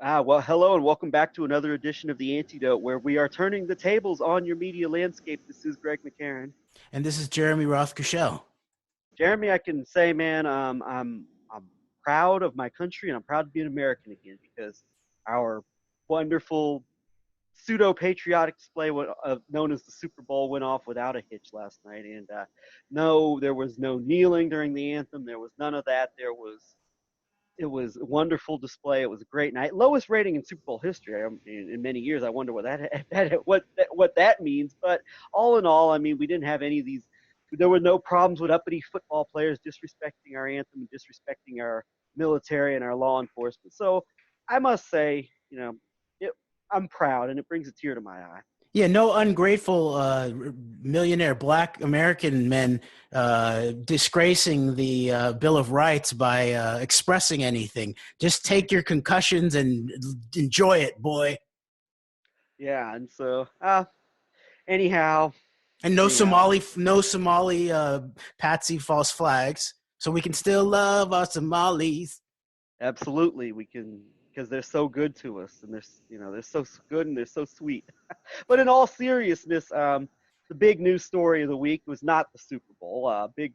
Well, hello and welcome back to another edition of The Antidote, where we are turning the tables on your media landscape. This is Greg McCarran. And this is Jeremy Roth-Kushel. Jeremy, I can say, man, I'm proud of my country and I'm proud to be an American again because our wonderful pseudo-patriotic display known as the Super Bowl went off without a hitch last night. And no, there was no kneeling during the anthem. There was none of that. It was a wonderful display. It was a great night. Lowest rating in Super Bowl history in many years. I wonder what that means. But all in all, I mean, we didn't have any of these. There were no problems with uppity football players disrespecting our anthem and disrespecting our military and our law enforcement. So I must say, I'm proud, and it brings a tear to my eye. Yeah, no ungrateful millionaire black American men disgracing the Bill of Rights by expressing anything. Just take your concussions and enjoy it, boy. Yeah, and so anyhow. And no Somali patsy false flags, so we can still love our Somalis. Absolutely, we can, because they're so good to us, and they're so good and they're so sweet. But in all seriousness, the big news story of the week was not the Super Bowl. Big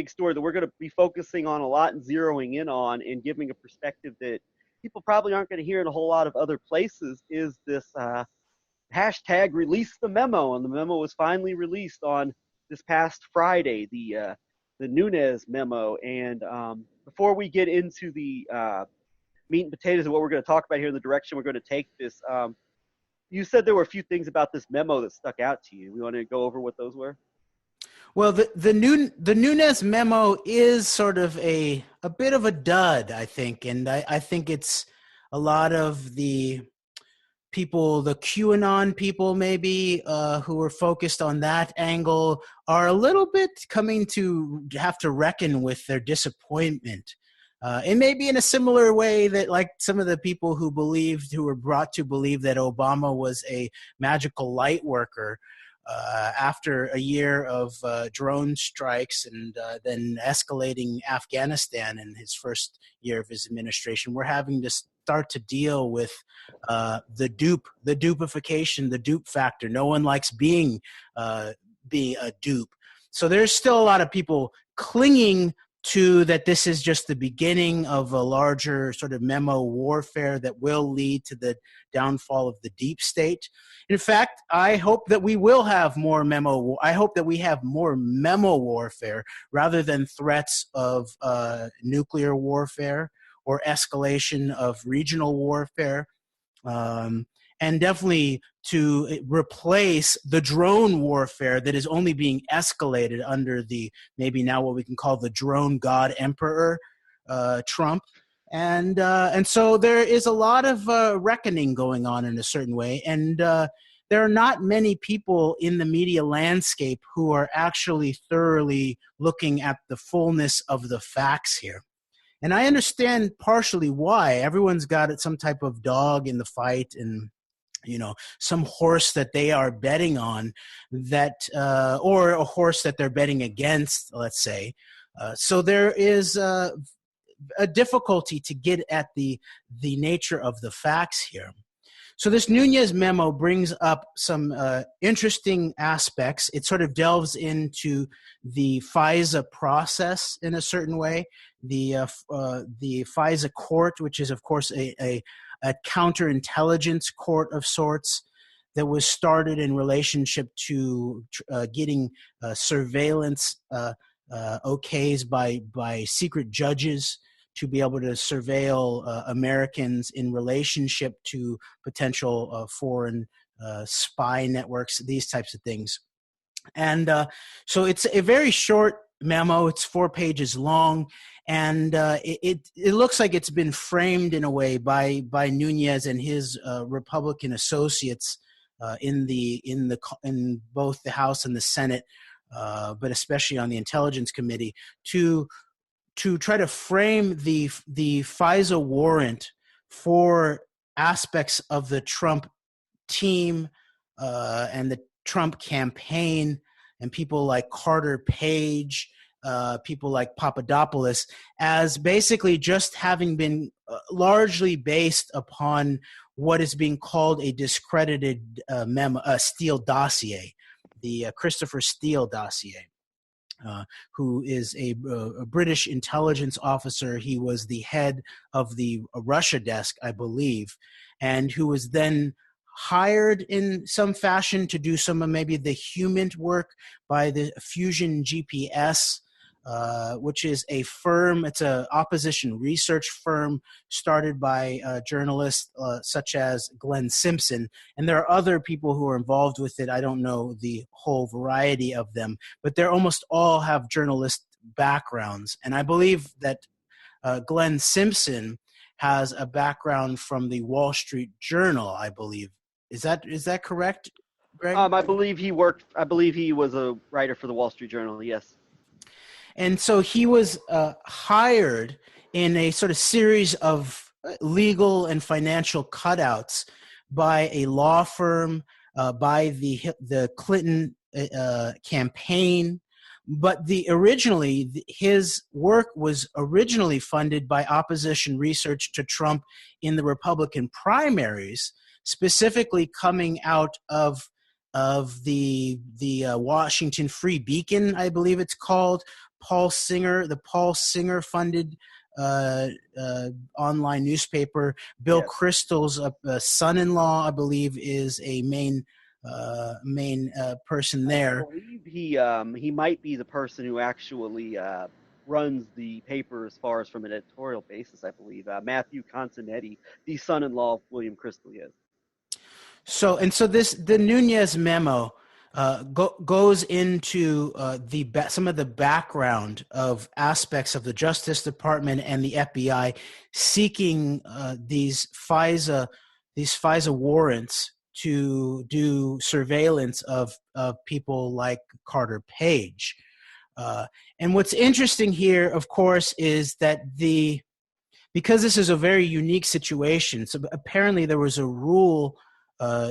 story that we're going to be focusing on a lot and zeroing in on and giving a perspective that people probably aren't going to hear in a whole lot of other places is this hashtag release the memo. And the memo was finally released on this past Friday, the Nunes Memo. And before we get into the meat and potatoes of what we're going to talk about here in the direction we're going to take this, you said there were a few things about this memo that stuck out to you. We want to go over what those were? Well, the Nunes Memo is sort of a bit of a dud, I think. And I think it's a lot of the people, the QAnon people maybe, who are focused on that angle are a little bit coming to have to reckon with their disappointment. It may be in a similar way that like some of the people who were brought to believe that Obama was a magical light worker after a year of drone strikes and then escalating Afghanistan in his first year of his administration. We're having to start to deal with the dupification, the dupe factor. No one likes being a dupe. So there's still a lot of people clinging to that this is just the beginning of a larger sort of memo warfare that will lead to the downfall of the deep state. In fact, I hope that we will have more memo. I hope that we have more memo warfare rather than threats of nuclear warfare or escalation of regional warfare. And definitely to replace the drone warfare that is only being escalated under the maybe now what we can call the drone god emperor, Trump. And so there is a lot of reckoning going on in a certain way. And there are not many people in the media landscape who are actually thoroughly looking at the fullness of the facts here. And I understand partially why. Everyone's got some type of dog in the fight and some horse that they are betting on that, or a horse that they're betting against, let's say. So there is a difficulty to get at the nature of the facts here. So this Nunes Memo brings up some interesting aspects. It sort of delves into the FISA process in a certain way. The FISA court, which is, of course, a counterintelligence court of sorts that was started in relationship to getting surveillance okays by secret judges to be able to surveil Americans in relationship to potential foreign spy networks, these types of things. And so it's a very short memo. It's 4 pages long. And it looks like it's been framed in a way by Nunes and his Republican associates in both the House and the Senate, but especially on the Intelligence Committee, to try to frame the FISA warrant for aspects of the Trump team and the Trump campaign and people like Carter Page people like Papadopoulos as basically just having been largely based upon what is being called a discredited Steele dossier, the Christopher Steele dossier. Who is a British intelligence officer. He was the head of the Russia desk, I believe, and who was then hired in some fashion to do some of maybe the human work by the Fusion GPS, which is a firm. It's an opposition research firm started by journalists such as Glenn Simpson. And there are other people who are involved with it. I don't know the whole variety of them, but they almost all have journalist backgrounds. And I believe that Glenn Simpson has a background from the Wall Street Journal, I believe. Is that correct, Greg? I believe he was a writer for the Wall Street Journal. Yes. And so he was hired in a sort of series of legal and financial cutouts by a law firm, by the Clinton campaign. But his work was originally funded by opposition research to Trump in the Republican primaries, specifically coming out of the Washington Free Beacon, I believe it's called. The Paul Singer funded online newspaper. Bill Kristol's son-in-law, I believe, is a main person there. I believe he might be the person who actually runs the paper as far as from an editorial basis. I believe Matthew Consonetti, the son-in-law of William Kristol, is. So the Nunes Memo goes into some of the background of aspects of the Justice Department and the FBI seeking these FISA warrants to do surveillance of people like Carter Page. And what's interesting here, of course, is that because this is a very unique situation, so apparently there was a rule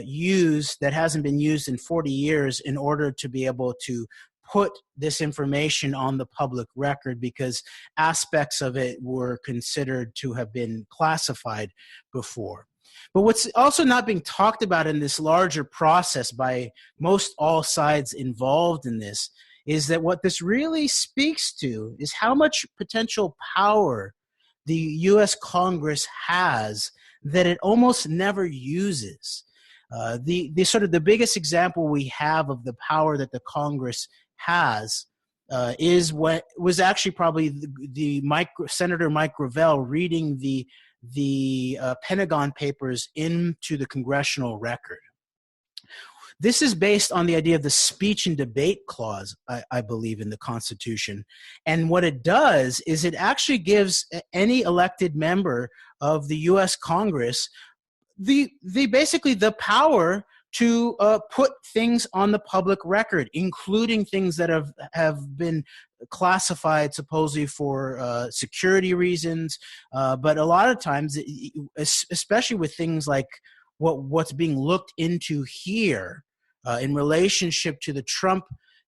used that hasn't been used in 40 years in order to be able to put this information on the public record, because aspects of it were considered to have been classified before. But what's also not being talked about in this larger process by most all sides involved in this is that what this really speaks to is how much potential power the U.S. Congress has that it almost never uses. The biggest example we have of the power that the Congress has is what was actually probably Senator Mike Gravel reading the Pentagon Papers into the congressional record. This is based on the idea of the speech and debate clause, I believe, in the Constitution. And what it does is it actually gives any elected member of the U.S. Congress basically the power to put things on the public record, including things that have been classified supposedly for security reasons. But a lot of times, especially with things like what's being looked into here in relationship to the Trump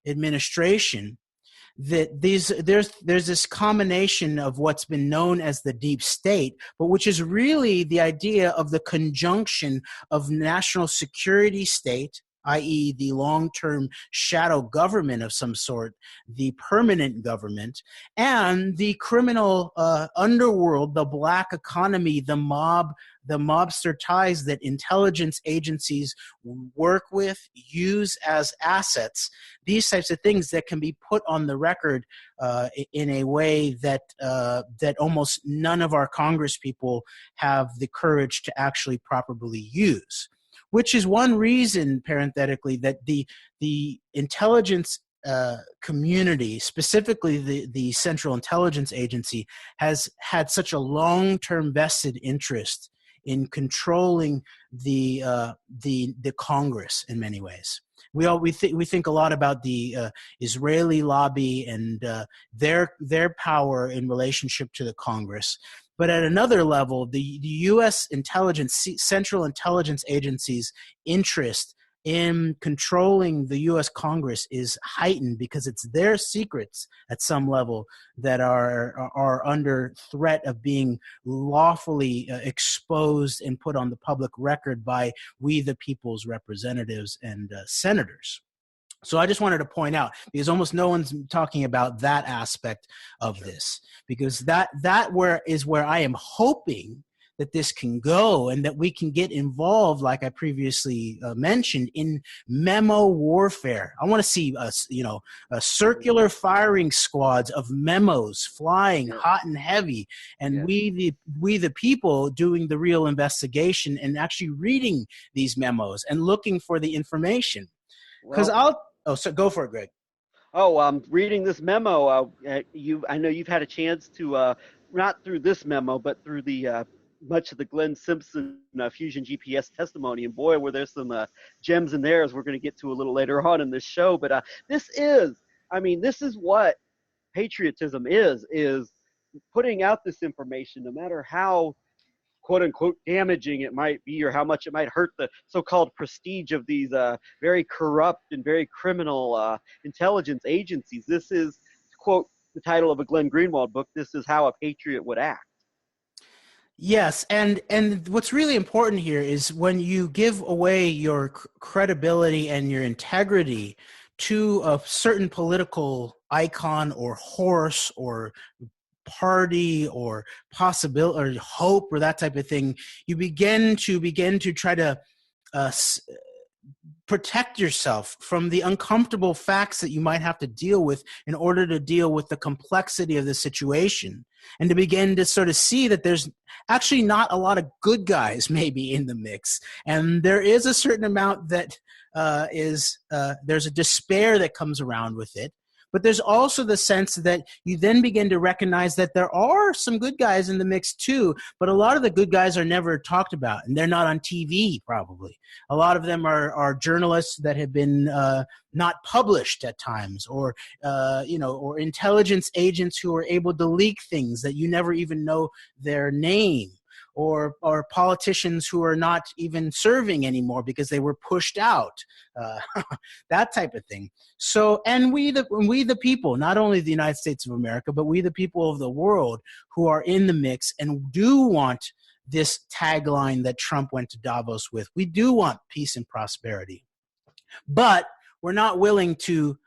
administration, that there's this combination of what's been known as the deep state, but which is really the idea of the conjunction of national security state, i.e. the long-term shadow government of some sort, the permanent government, and the criminal underworld, the black economy, the mobster ties that intelligence agencies work with, use as assets, these types of things that can be put on the record in a way that almost none of our congresspeople have the courage to actually properly use. Which is one reason, parenthetically, that the intelligence community, specifically the Central Intelligence Agency, has had such a long-term vested interest in controlling the Congress in many ways. We think a lot about the Israeli lobby and their power in relationship to the Congress. But at another level, the U.S. Central Intelligence Agency's interest in controlling the U.S. Congress is heightened because it's their secrets at some level that are under threat of being lawfully exposed and put on the public record by we the people's representatives and senators. So I just wanted to point out, because almost no one's talking about that aspect of this, because that where I am hoping that this can go, and that we can get involved, like I previously mentioned, in memo warfare. I want to see circular firing squads of memos flying hot and heavy, and we the people doing the real investigation and actually reading these memos and looking for the information. Because so go for it, Greg. Reading this memo, I know you've had a chance to, not through this memo, but through the much of the Glenn Simpson Fusion GPS testimony, and boy, were there some gems in there, as we're going to get to a little later on in this show. But this is what patriotism is putting out this information, no matter how quote unquote damaging it might be, or how much it might hurt the so-called prestige of these very corrupt and very criminal intelligence agencies. This is, to quote the title of a Glenn Greenwald book, this is how a patriot would act. Yes, and what's really important here is when you give away your credibility and your integrity to a certain political icon or horse or party or possibility or hope or that type of thing, you begin to try to protect yourself from the uncomfortable facts that you might have to deal with in order to deal with the complexity of the situation, and to begin to sort of see that there's actually not a lot of good guys maybe in the mix, and there is a certain amount that there's a despair that comes around with it. But there's also the sense that you then begin to recognize that there are some good guys in the mix too, but a lot of the good guys are never talked about, and they're not on TV probably. A lot of them are journalists that have been not published at times, or or intelligence agents who are able to leak things that you never even know their name. Or politicians who are not even serving anymore because they were pushed out, that type of thing. So, and we the people, not only the United States of America, but we the people of the world who are in the mix and do want this tagline that Trump went to Davos with. We do want peace and prosperity, but we're not willing to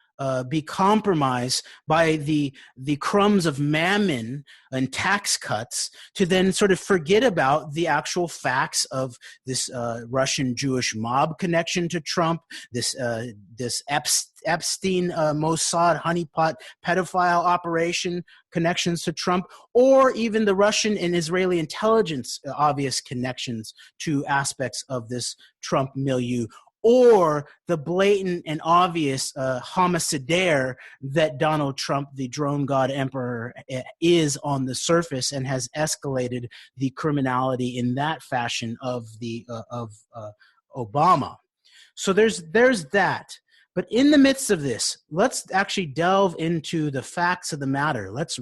be compromised by the crumbs of mammon and tax cuts to then sort of forget about the actual facts of this Russian Jewish mob connection to Trump, this Epstein Mossad honeypot pedophile operation connections to Trump, or even the Russian and Israeli intelligence obvious connections to aspects of this Trump milieu, or the blatant and obvious homicidaire that Donald Trump, the drone god emperor, is on the surface, and has escalated the criminality in that fashion of Obama. So there's that. But in the midst of this, let's actually delve into the facts of the matter. Let's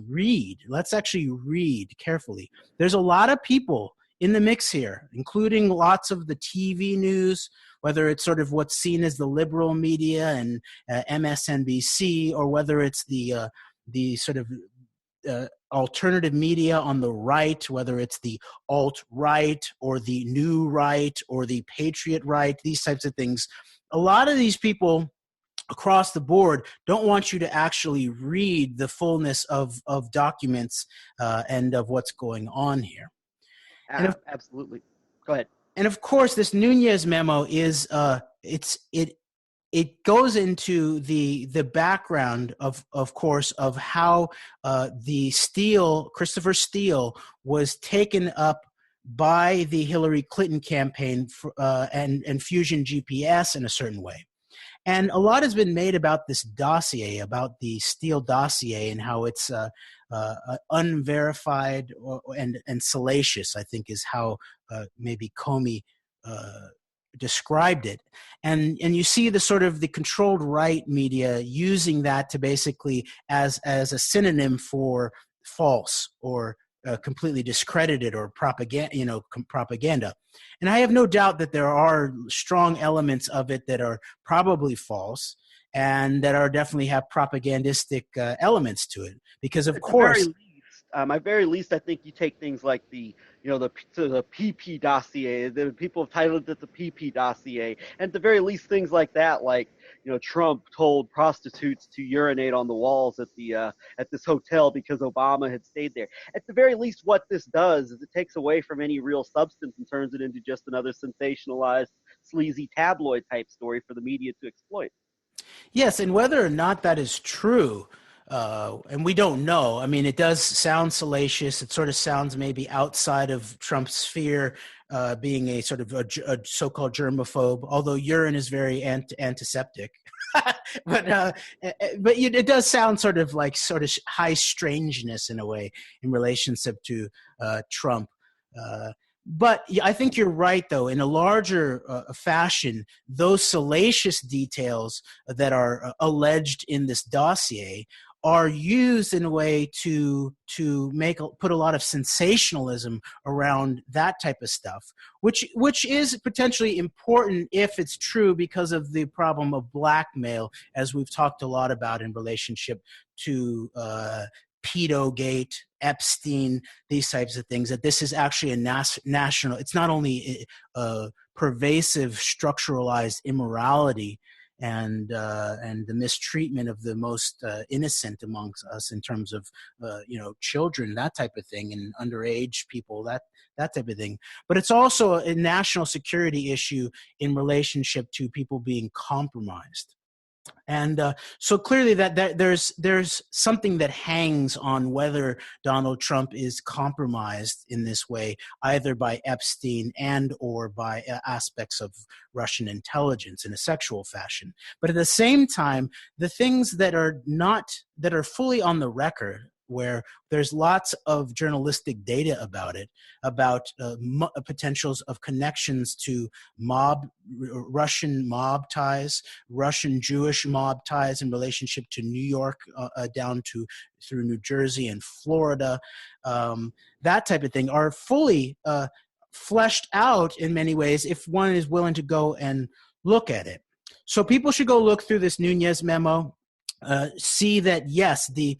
actually read carefully. There's a lot of people in the mix here, including lots of the TV news, whether it's sort of what's seen as the liberal media and MSNBC, or whether it's the sort of alternative media on the right, whether it's the alt-right or the new right or the patriot right, these types of things. A lot of these people across the board don't want you to actually read the fullness of documents and of what's going on here. Absolutely. Go ahead. And of course, this Nunes memo is it goes into the background of course of how Christopher Steele was taken up by the Hillary Clinton campaign and Fusion GPS in a certain way. And a lot has been made about this dossier, about the Steele dossier, and how it's unverified and salacious, I think is how maybe Comey described it. And you see the sort of the controlled right media using that to basically as a synonym for false or completely discredited or propaganda. And I have no doubt that there are strong elements of it that are probably false and that are definitely have propagandistic elements to it. Because of course, at very least, I think you take things like the PP dossier. The people have titled it the PP dossier, and at the very least, things like that, like Trump told prostitutes to urinate on the walls at this hotel because Obama had stayed there. At the very least, what this does is it takes away from any real substance and turns it into just another sensationalized, sleazy tabloid type story for the media to exploit. Yes, and whether or not that is true, and we don't know. I mean, it does sound salacious. It sort of sounds maybe outside of Trump's sphere, being a sort of a so-called germaphobe, although urine is very antiseptic. but it does sound sort of high strangeness in a way in relationship to Trump. But I think you're right, though. In a larger fashion, those salacious details that are alleged in this dossier are used in a way to put a lot of sensationalism around that type of stuff, which is potentially important if it's true because of the problem of blackmail, as we've talked a lot about in relationship to pedogate, Epstein, these types of things, that this is actually a national, it's not only a pervasive structuralized immorality and the mistreatment of the most innocent amongst us in terms of children, that type of thing, and underage people, that type of thing. But it's also a national security issue in relationship to people being compromised. And so clearly that there's something that hangs on whether Donald Trump is compromised in this way, either by Epstein and or by aspects of Russian intelligence in a sexual fashion. But at the same time, the things that are fully on the record, where there's lots of journalistic data about it, about potentials of connections to Russian mob ties, Russian Jewish mob ties in relationship to New York down through New Jersey and Florida, that type of thing, are fully fleshed out in many ways if one is willing to go and look at it. So people should go look through this Nunes memo. See that, yes, the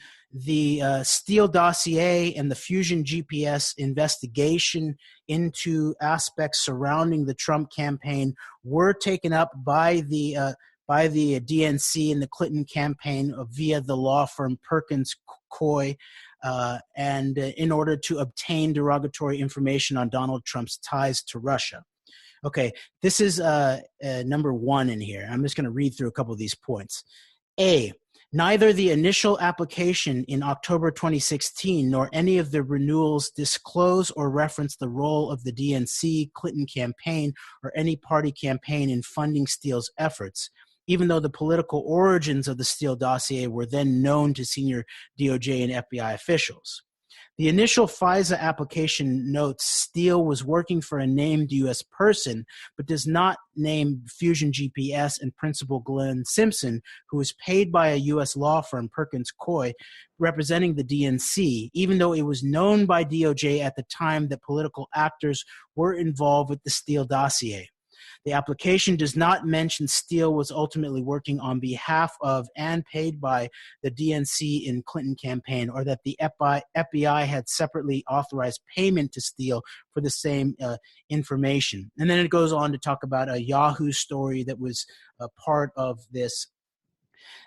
Steele dossier and the Fusion GPS investigation into aspects surrounding the Trump campaign were taken up by the DNC and the Clinton campaign via the law firm Perkins Coie, and in order to obtain derogatory information on Donald Trump's ties to Russia. Okay, this is number one in here. I'm just going to read through a couple of these points. A, neither the initial application in October 2016 nor any of the renewals disclose or reference the role of the DNC, Clinton campaign, or any party campaign in funding Steele's efforts, even though the political origins of the Steele dossier were then known to senior DOJ and FBI officials. The initial FISA application notes Steele was working for a named U.S. person, but does not name Fusion GPS and Principal Glenn Simpson, who was paid by a U.S. law firm, Perkins Coie, representing the DNC, even though it was known by DOJ at the time that political actors were involved with the Steele dossier. The application does not mention Steele was ultimately working on behalf of and paid by the DNC in Clinton campaign, or that the FBI had separately authorized payment to Steele for the same information. And then it goes on to talk about a Yahoo story that was a part of this.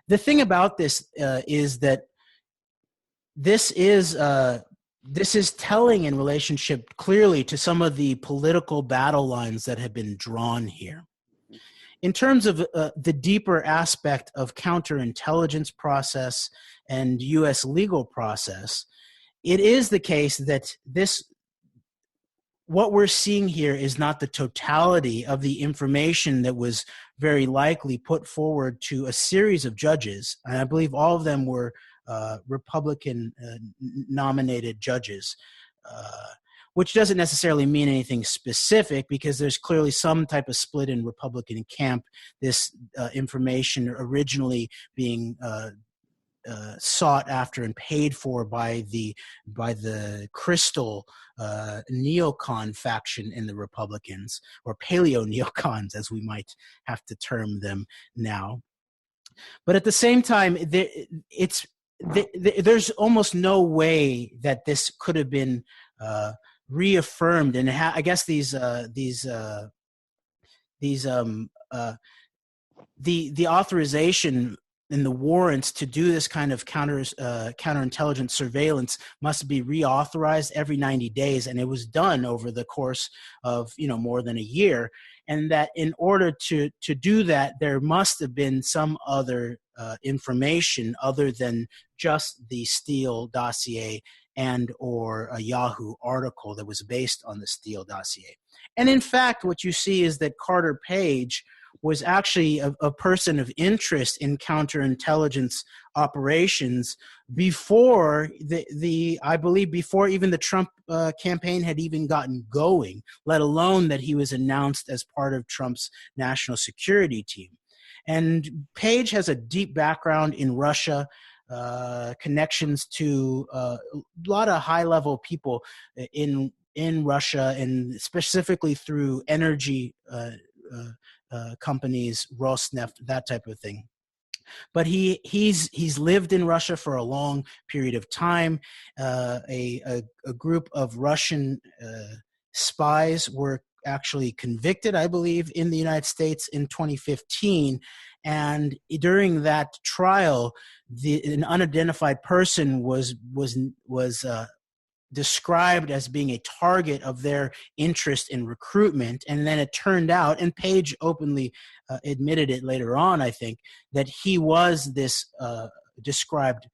The thing about this is that this is telling in relationship clearly to some of the political battle lines that have been drawn here. In terms of the deeper aspect of counterintelligence process and U.S. legal process, it is the case that what we're seeing here is not the totality of the information that was very likely put forward to a series of judges, and I believe all of them were Republican nominated judges, which doesn't necessarily mean anything specific because there's clearly some type of split in Republican camp, this information originally being sought after and paid for by the crystal neocon faction in the Republicans, or paleo neocons, as we might have to term them now. But at the same time, there's almost no way that this could have been reaffirmed, and I guess the authorization and the warrants to do this kind of counterintelligence surveillance must be reauthorized every 90 days, and it was done over the course of more than a year. And that in order to do that, there must have been some other information other than just the Steele dossier and or a Yahoo article that was based on the Steele dossier. And in fact, what you see is that Carter Page was actually a person of interest in counterintelligence operations before I believe before even the Trump campaign had even gotten going, let alone that he was announced as part of Trump's national security team. And Page has a deep background in Russia, connections to a lot of high-level people in Russia, and specifically through energy companies, Rosneft, that type of thing. But he's lived in Russia for a long period of time. A group of Russian spies were actually convicted, I believe, in the United States in 2015. And during that trial, an unidentified person was described as being a target of their interest in recruitment. And then it turned out, and Page openly admitted it later on, I think, that he was this described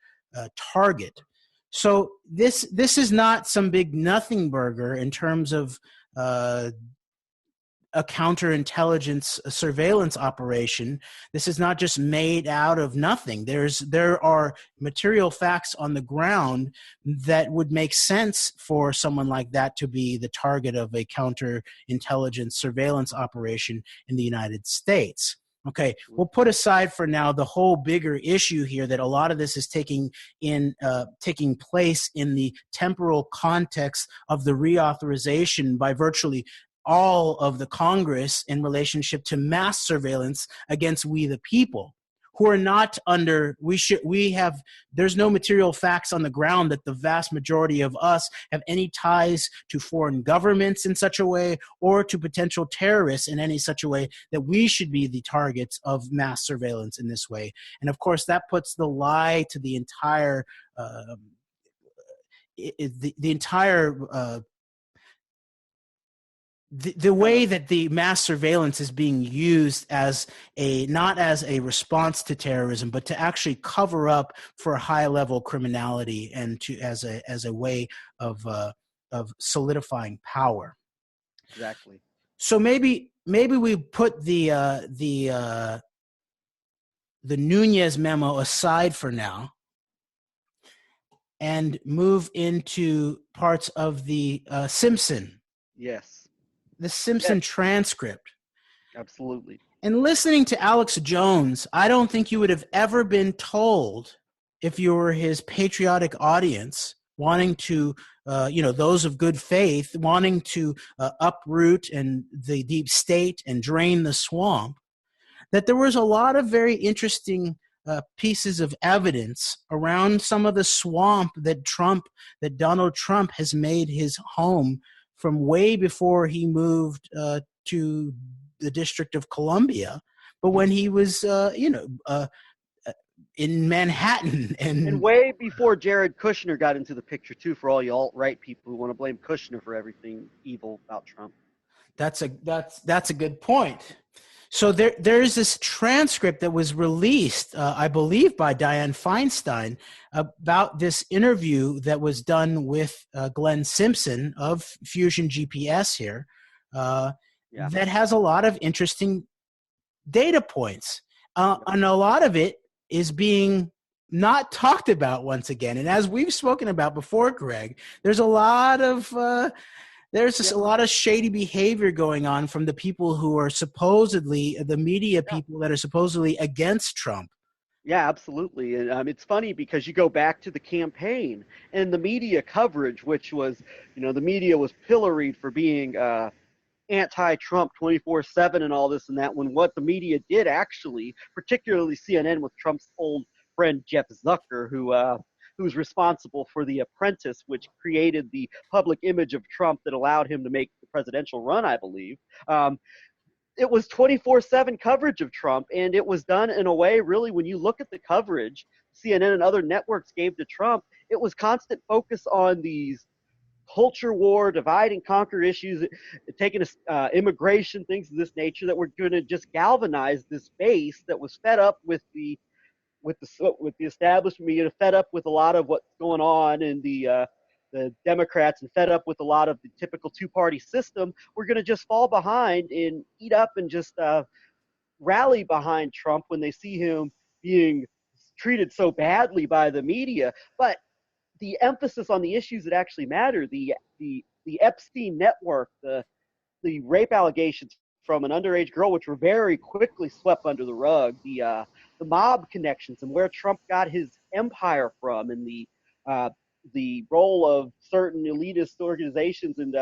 target. So this is not some big nothing burger in terms of a counterintelligence surveillance operation. This is not just made out of nothing. There are material facts on the ground that would make sense for someone like that to be the target of a counterintelligence surveillance operation in the United States. Okay, we'll put aside for now the whole bigger issue here that a lot of this is taking place in the temporal context of the reauthorization by virtually all of the Congress in relationship to mass surveillance against we the people, who are not under, there's no material facts on the ground that the vast majority of us have any ties to foreign governments in such a way, or to potential terrorists in any such a way that we should be the targets of mass surveillance in this way. And of course, that puts the lie to the entire the way that the mass surveillance is being used as not as a response to terrorism, but to actually cover up for high-level criminality and as a way of solidifying power. Exactly. So maybe we put the Nunes Memo aside for now and move into parts of the Simpson. Yes. The Simpson transcript. Absolutely. And listening to Alex Jones, I don't think you would have ever been told, if you were his patriotic audience, wanting to, those of good faith, wanting to uproot and the deep state and drain the swamp, that there was a lot of very interesting pieces of evidence around some of the swamp that Donald Trump has made his home from way before he moved to the District of Columbia, but when he was, in Manhattan. And way before Jared Kushner got into the picture, too, for all you alt-right people who want to blame Kushner for everything evil about Trump. That's a good point. So there's this transcript that was released, I believe, by Dianne Feinstein about this interview that was done with Glenn Simpson of Fusion GPS here, that has a lot of interesting data points. And a lot of it is being not talked about once again. And as we've spoken about before, Greg, there's a lot of a lot of shady behavior going on from the people who are supposedly the media people that are supposedly against Trump. Yeah, absolutely. And it's funny because you go back to the campaign and the media coverage, which was, the media was pilloried for being anti-Trump 24/7 and all this and that. When what the media did actually, particularly CNN with Trump's old friend Jeff Zucker, who was responsible for The Apprentice, which created the public image of Trump that allowed him to make the presidential run, I believe. It was 24/7 coverage of Trump, and it was done in a way, really, when you look at the coverage CNN and other networks gave to Trump, it was constant focus on these culture war, divide and conquer issues, taking immigration, things of this nature that were going to just galvanize this base that was fed up with the establishment media, fed up with a lot of what's going on in the Democrats, and fed up with a lot of the typical two-party system. We're going to just fall behind and eat up and just rally behind Trump when they see him being treated so badly by the media. But the emphasis on the issues that actually matter, the Epstein network, the rape allegations from an underage girl, which were very quickly swept under the rug, the mob connections and where Trump got his empire from, and the role of certain elitist organizations and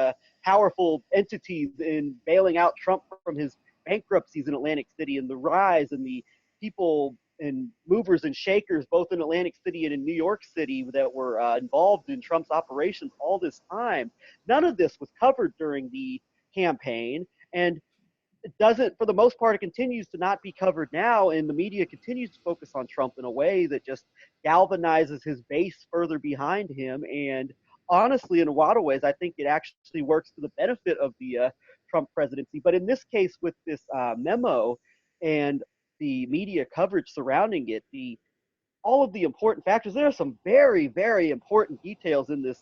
powerful entities in bailing out Trump from his bankruptcies in Atlantic City, and the rise and the people and movers and shakers both in Atlantic City and in New York City that were involved in Trump's operations all this time. None of this was covered during the campaign, and it doesn't, for the most part, it continues to not be covered now, and the media continues to focus on Trump in a way that just galvanizes his base further behind him. And honestly, in a lot of ways, I think it actually works to the benefit of the Trump presidency. But in this case, with this memo and the media coverage surrounding it, the all of the important factors. There are some very, very important details in this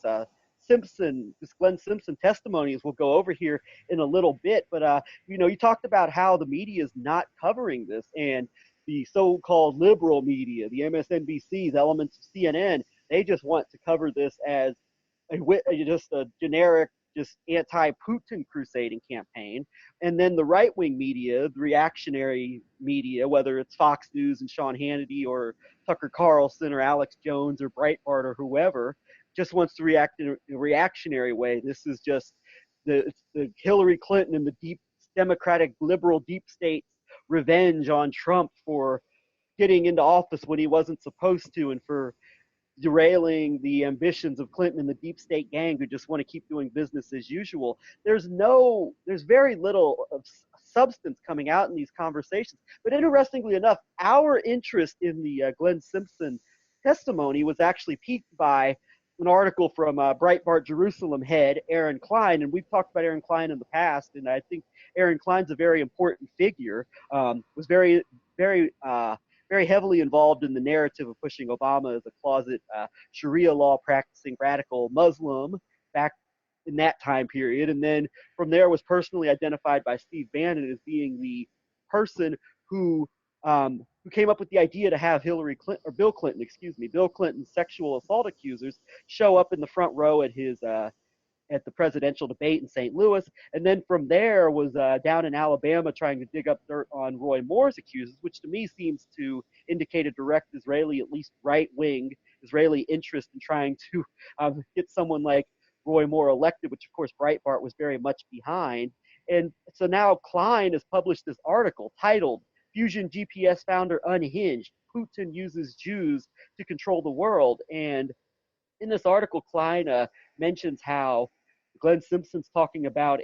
Glenn Simpson testimony, as we'll go over here in a little bit. But you talked about how the media is not covering this, and the so-called liberal media, the MSNBCs, elements of CNN, they just want to cover this as just a generic, just anti-Putin crusading campaign. And then the right-wing media, the reactionary media, whether it's Fox News and Sean Hannity or Tucker Carlson or Alex Jones or Breitbart or whoever, just wants to react in a reactionary way. This is just the Hillary Clinton and the deep Democratic liberal deep state's revenge on Trump for getting into office when he wasn't supposed to, and for derailing the ambitions of Clinton and the deep state gang who just want to keep doing business as usual. There's very little of substance coming out in these conversations. But interestingly enough, our interest in the Glenn Simpson testimony was actually piqued by an article from Breitbart Jerusalem head Aaron Klein, and we've talked about Aaron Klein in the past, and I think Aaron Klein's a very important figure. Was very heavily involved in the narrative of pushing Obama as a closet Sharia law practicing radical Muslim back in that time period. And then from there was personally identified by Steve Bannon as being the person who came up with the idea to have Bill Clinton's sexual assault accusers show up in the front row at the presidential debate in St. Louis. And then from there was down in Alabama trying to dig up dirt on Roy Moore's accusers, which to me seems to indicate a direct Israeli, at least right-wing Israeli interest in trying to get someone like Roy Moore elected, which of course Breitbart was very much behind. And so now Klein has published this article titled Fusion GPS Founder Unhinged, Putin Uses Jews to Control the World. And in this article, Klein mentions how Glenn Simpson's talking about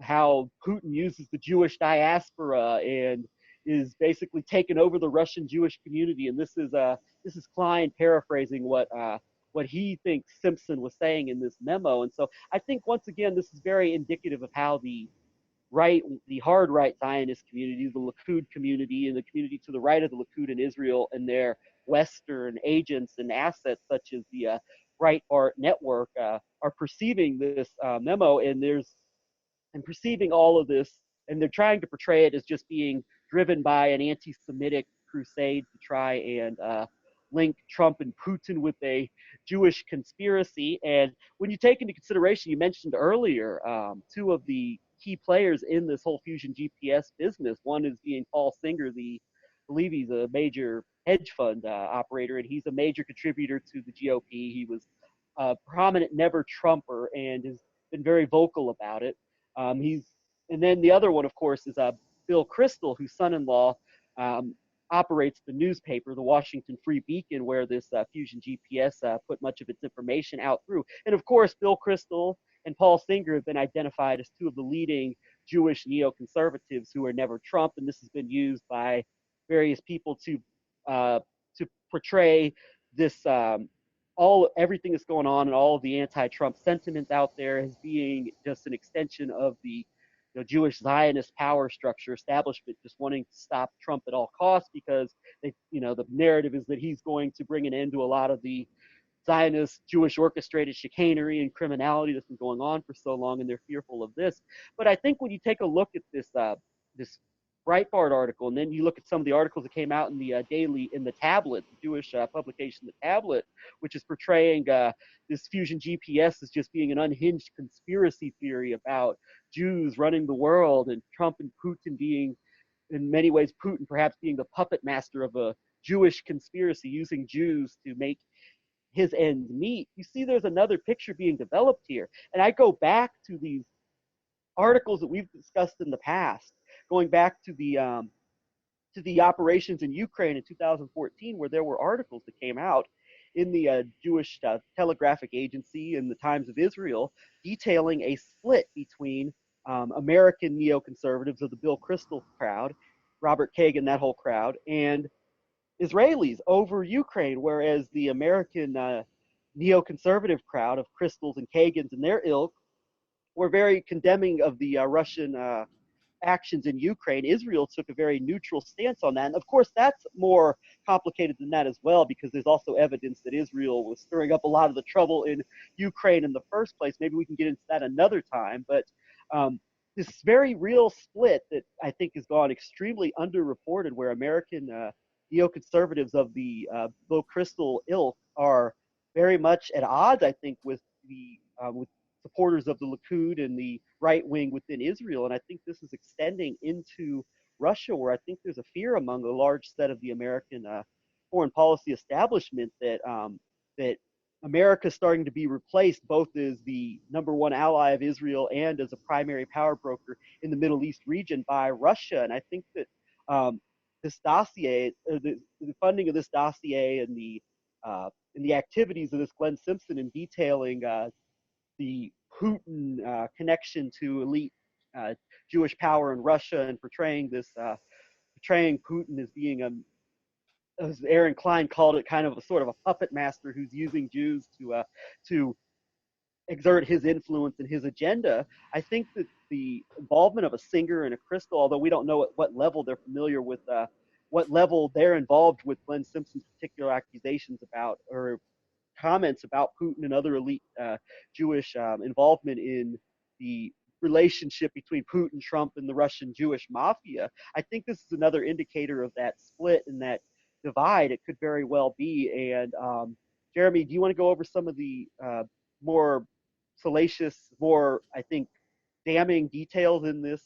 how Putin uses the Jewish diaspora and is basically taken over the Russian Jewish community. And this is Klein paraphrasing what he thinks Simpson was saying in this memo. And so I think once again this is very indicative of how the hard right Zionist community, the Likud community, and the community to the right of the Likud in Israel, and their Western agents and assets such as the Breitbart network are perceiving this memo, and perceiving all of this, and they're trying to portray it as just being driven by an anti-Semitic crusade to try and link Trump and Putin with a Jewish conspiracy. And when you take into consideration, you mentioned earlier, two of the key players in this whole Fusion GPS business, one is being Paul Singer, the believe he's a major hedge fund operator, and he's a major contributor to the GOP. He was a prominent never Trumper and has been very vocal about it. And then the other one, of course, is Bill Kristol, whose son-in-law operates the newspaper, the Washington Free Beacon, where this Fusion GPS put much of its information out through. And of course, Bill Kristol and Paul Singer have been identified as two of the leading Jewish neoconservatives who are never Trump, and this has been used by various people to portray this everything that's going on and all of the anti-Trump sentiment out there as being just an extension of the Jewish Zionist power structure establishment, just wanting to stop Trump at all costs because the narrative is that he's going to bring an end to a lot of the Zionist Jewish orchestrated chicanery and criminality that's been going on for so long, and they're fearful of this. But I think when you take a look at this Breitbart article, and then you look at some of the articles that came out in the Tablet, the Jewish publication, the Tablet, which is portraying this Fusion GPS as just being an unhinged conspiracy theory about Jews running the world, and Trump and Putin being, in many ways, Putin perhaps being the puppet master of a Jewish conspiracy, using Jews to make his ends meet. You see, there's another picture being developed here. And I go back to these articles that we've discussed in the past, going back to the operations in Ukraine in 2014, where there were articles that came out in the Jewish Telegraphic Agency and the Times of Israel detailing a split between American neoconservatives of the Bill Kristol crowd, Robert Kagan, that whole crowd, and Israelis over Ukraine, whereas the American neoconservative crowd of Kristols and Kagans and their ilk were very condemning of the Russian actions in Ukraine. Israel took a very neutral stance on that. And of course, that's more complicated than that as well, because there's also evidence that Israel was stirring up a lot of the trouble in Ukraine in the first place. Maybe we can get into that another time. But this very real split that I think has gone extremely underreported, where American neoconservatives of the Bill Kristol ilk are very much at odds, I think, with supporters of the Likud and the right wing within Israel. And I think this is extending into Russia, where I think there's a fear among a large set of the American foreign policy establishment that America is starting to be replaced both as the number one ally of Israel and as a primary power broker in the Middle East region by Russia. And I think that this dossier, the funding of this dossier, and the activities of this Glenn Simpson in detailing the Putin connection to elite Jewish power in Russia, and portraying Putin as being as Aaron Klein called it, kind of a sort of a puppet master who's using Jews to exert his influence and his agenda. I think that the involvement of a Singer and a Kristol, although we don't know at what level they're familiar with, what level they're involved with Glenn Simpson's particular accusations about or comments about Putin and other elite Jewish involvement in the relationship between Putin, Trump, and the Russian Jewish mafia. I think this is another indicator of that split and that divide. It could very well be. And Jeremy, do you want to go over some of the more salacious, more, I think, damning details in this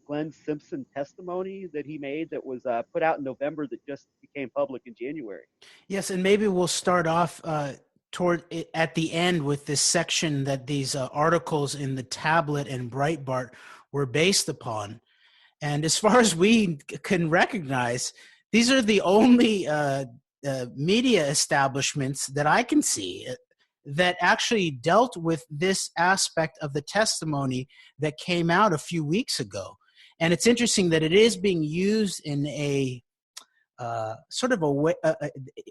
Glenn Simpson testimony that he made that was put out in November that just became public in January? Yes, and maybe we'll start off at the end with this section that these articles in the Tablet and Breitbart were based upon. And as far as we can recognize, these are the only media establishments that I can see that actually dealt with this aspect of the testimony that came out a few weeks ago. And it's interesting that it is being used in a sort of a way.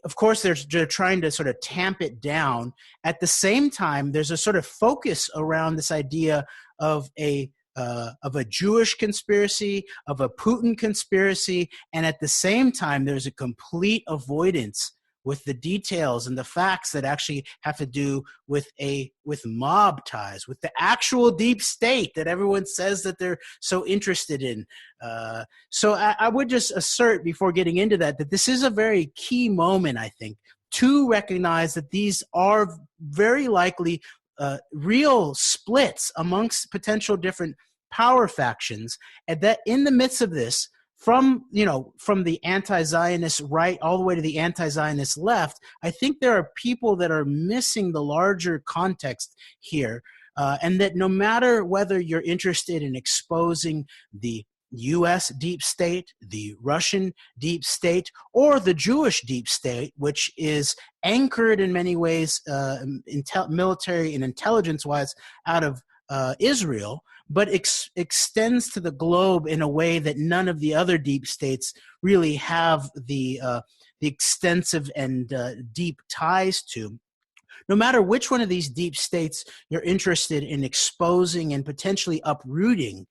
Of course, they're trying to sort of tamp it down. At the same time, there's a sort of focus around this idea of a Jewish conspiracy, of a Putin conspiracy, and at the same time, there's a complete avoidance with the details and the facts that actually have to do with mob ties, with the actual deep state that everyone says that they're so interested in. So I would just assert before getting into that this is a very key moment, I think, to recognize that these are very likely real splits amongst potential different power factions, and that in the midst of this, from the anti-Zionist right all the way to the anti-Zionist left, I think there are people that are missing the larger context here, and that no matter whether you're interested in exposing the U.S. deep state, the Russian deep state, or the Jewish deep state, which is anchored in many ways, military and intelligence-wise, out of Israel, but extends to the globe in a way that none of the other deep states really have the extensive and deep ties to. No matter which one of these deep states you're interested in exposing and potentially uprooting,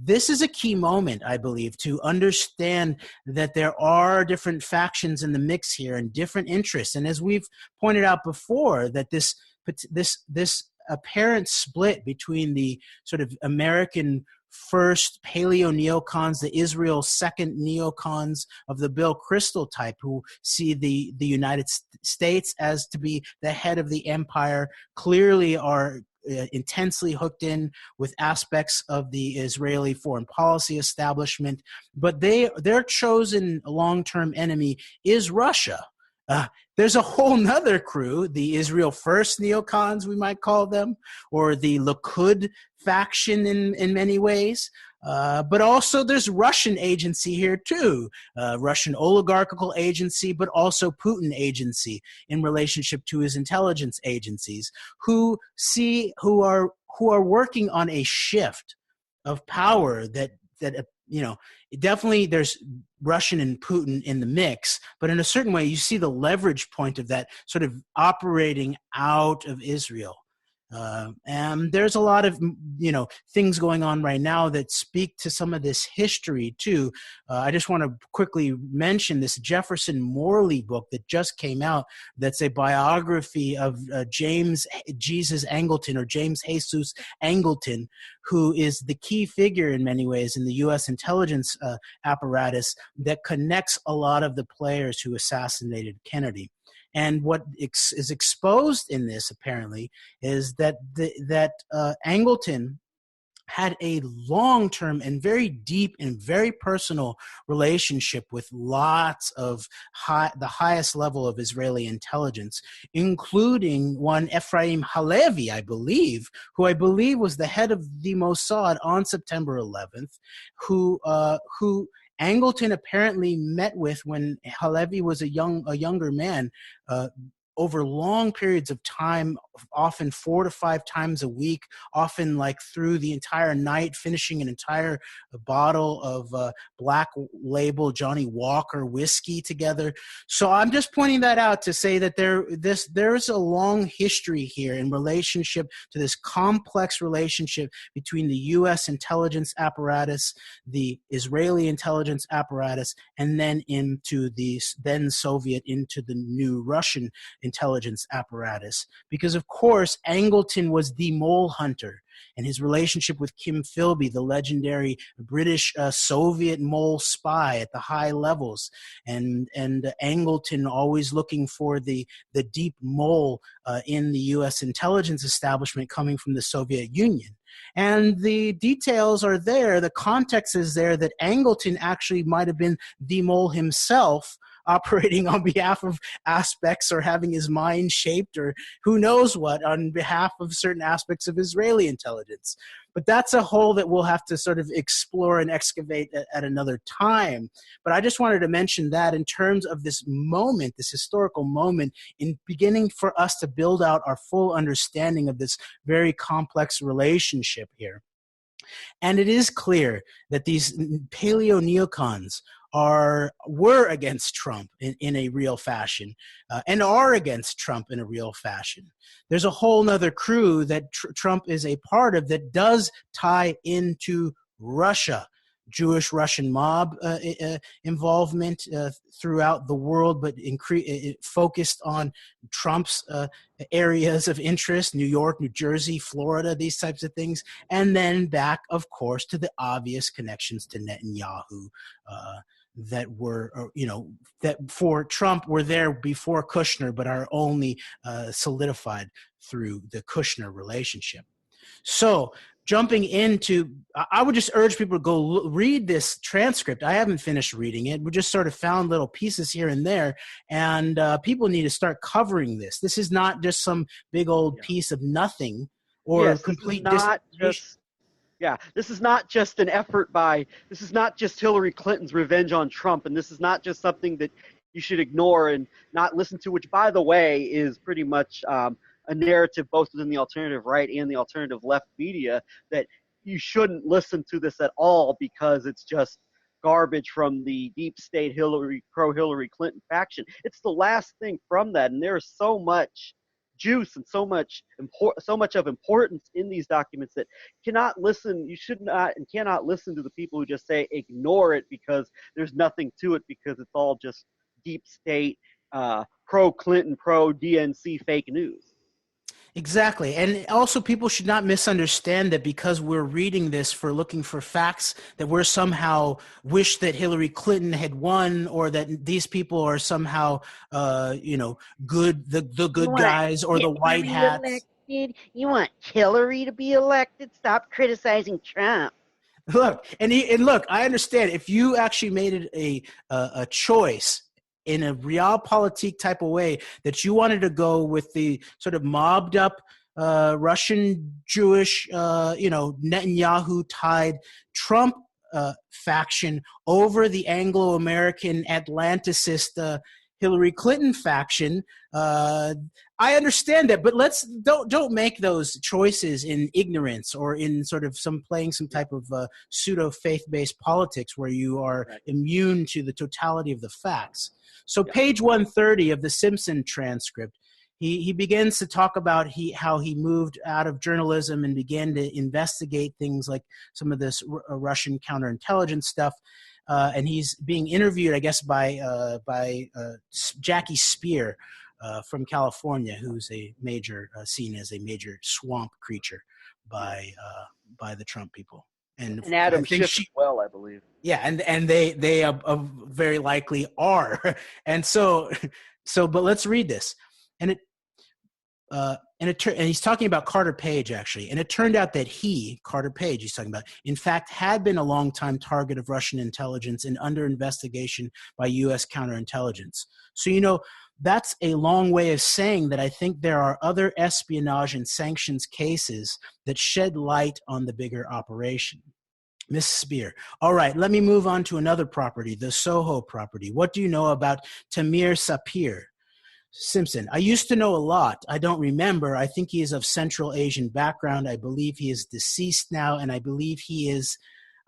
this is a key moment, I believe, to understand that there are different factions in the mix here and different interests. And as we've pointed out before, that this apparent split between the sort of American first paleo neocons, the Israel second neocons of the Bill Kristol type, who see the United States as to be the head of the empire, clearly are intensely hooked in with aspects of the Israeli foreign policy establishment, but their chosen long-term enemy is Russia. There's a whole nother crew, the Israel First neocons, we might call them, or the Likud faction in many ways. But also there's Russian agency here too, Russian oligarchical agency, but also Putin agency in relationship to his intelligence agencies, who are working on a shift of power that definitely there's Russian and Putin in the mix, but in a certain way you see the leverage point of that sort of operating out of Israel. And there's a lot of things going on right now that speak to some of this history too. I just want to quickly mention this Jefferson Morley book that just came out. That's a biography of James Jesus Angleton, or James Jesus Angleton, who is the key figure in many ways in the U.S. intelligence apparatus that connects a lot of the players who assassinated Kennedy. And what is exposed in this, apparently, is that Angleton had a long-term and very deep and very personal relationship with lots of the highest level of Israeli intelligence, including one Ephraim Halevi, I believe, who I believe was the head of the Mossad on September 11th, who Angleton apparently met with when Halevi was a younger man, over long periods of time, often 4 to 5 times a week, often like through the entire night, finishing an entire bottle of Black Label Johnny Walker whiskey together. So I'm just pointing that out to say that there's a long history here in relationship to this complex relationship between the U.S. intelligence apparatus, the Israeli intelligence apparatus, and then into the then Soviet, into the new Russian intelligence apparatus. Because of course Angleton was the mole hunter, and his relationship with Kim Philby, the legendary British Soviet mole spy at the high levels, and Angleton always looking for the deep mole in the U.S. intelligence establishment coming from the Soviet Union. And the details are there, the context is there, that Angleton actually might have been the mole himself, operating on behalf of aspects or having his mind shaped or who knows what on behalf of certain aspects of Israeli intelligence. But that's a hole that we'll have to sort of explore and excavate at another time. But I just wanted to mention that in terms of this moment, this historical moment, in beginning for us to build out our full understanding of this very complex relationship here. And it is clear that these paleo neocons were against Trump in a real fashion, and are against Trump in a real fashion. There's a whole nother crew that Trump is a part of that does tie into Russia, Jewish Russian mob involvement throughout the world, but focused on Trump's areas of interest, New York, New Jersey, Florida, these types of things. And then back, of course, to the obvious connections to Netanyahu that were, that for Trump were there before Kushner, but are only solidified through the Kushner relationship. So jumping into, I would just urge people to go read this transcript. I haven't finished reading it. We just sort of found little pieces here and there, and people need to start covering this. This is not just some big old piece of nothing or Yes, complete this is not just an effort this is not just Hillary Clinton's revenge on Trump, and this is not just something that you should ignore and not listen to, which, by the way, is pretty much a narrative both within the alternative right and the alternative left media, that you shouldn't listen to this at all because it's just garbage from the deep state pro-Hillary Clinton faction. It's the last thing from that, and there's so much juice and so much of importance in these documents that you should not and cannot listen to the people who just say ignore it because there's nothing to it, because it's all just deep state, pro-Clinton, pro-DNC fake news. Exactly. And also, people should not misunderstand that because we're reading this for looking for facts, that we're somehow wish that Hillary Clinton had won, or that these people are somehow, good, the good guys or the white hats. Elected? You want Hillary to be elected? Stop criticizing Trump. Look, look, I understand if you actually made it a choice in a realpolitik type of way that you wanted to go with the sort of mobbed up Russian Jewish, Netanyahu tied Trump faction over the Anglo-American Atlanticist Hillary Clinton faction. I understand that, but don't make those choices in ignorance or in sort of playing some type of pseudo faith-based politics where you are immune to the totality of the facts. So page 130 of the Simpson transcript, he begins to talk about how he moved out of journalism and began to investigate things like some of this Russian counterintelligence stuff. And he's being interviewed, I guess, by Jackie Spear from California, who's seen as a major swamp creature by the Trump people. And Adam Schiff as well, I believe. Yeah, and they very likely are. And so, but let's read this. And he's talking about Carter Page, actually. And it turned out that Carter Page, he's talking about, in fact, had been a longtime target of Russian intelligence and under investigation by U.S. counterintelligence. So, that's a long way of saying that I think there are other espionage and sanctions cases that shed light on the bigger operation. Miss Spear. All right, let me move on to another property, the Soho property. What do you know about Tamir Sapir? Simpson. I used to know a lot. I don't remember. I think he is of Central Asian background. I believe he is deceased now, and I believe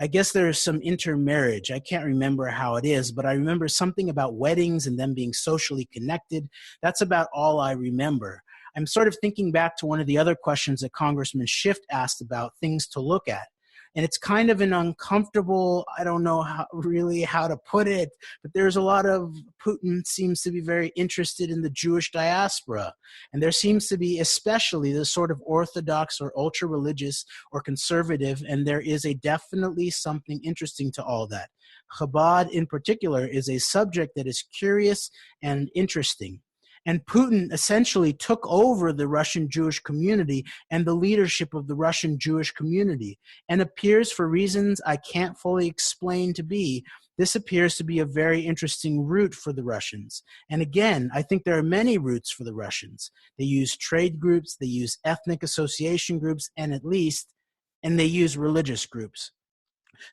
I guess there is some intermarriage. I can't remember how it is, but I remember something about weddings and them being socially connected. That's about all I remember. I'm sort of thinking back to one of the other questions that Congressman Schiff asked about things to look at. And it's kind of an uncomfortable, I don't know how to put it, but there's a lot of, Putin seems to be very interested in the Jewish diaspora. And there seems to be especially the sort of Orthodox or ultra-religious or conservative, and there is definitely something interesting to all that. Chabad in particular is a subject that is curious and interesting. And Putin essentially took over the Russian Jewish community and the leadership of the Russian Jewish community, and appears, for reasons I can't fully explain this appears to be a very interesting route for the Russians. And again, I think there are many routes for the Russians. They use trade groups, they use ethnic association groups, and they use religious groups.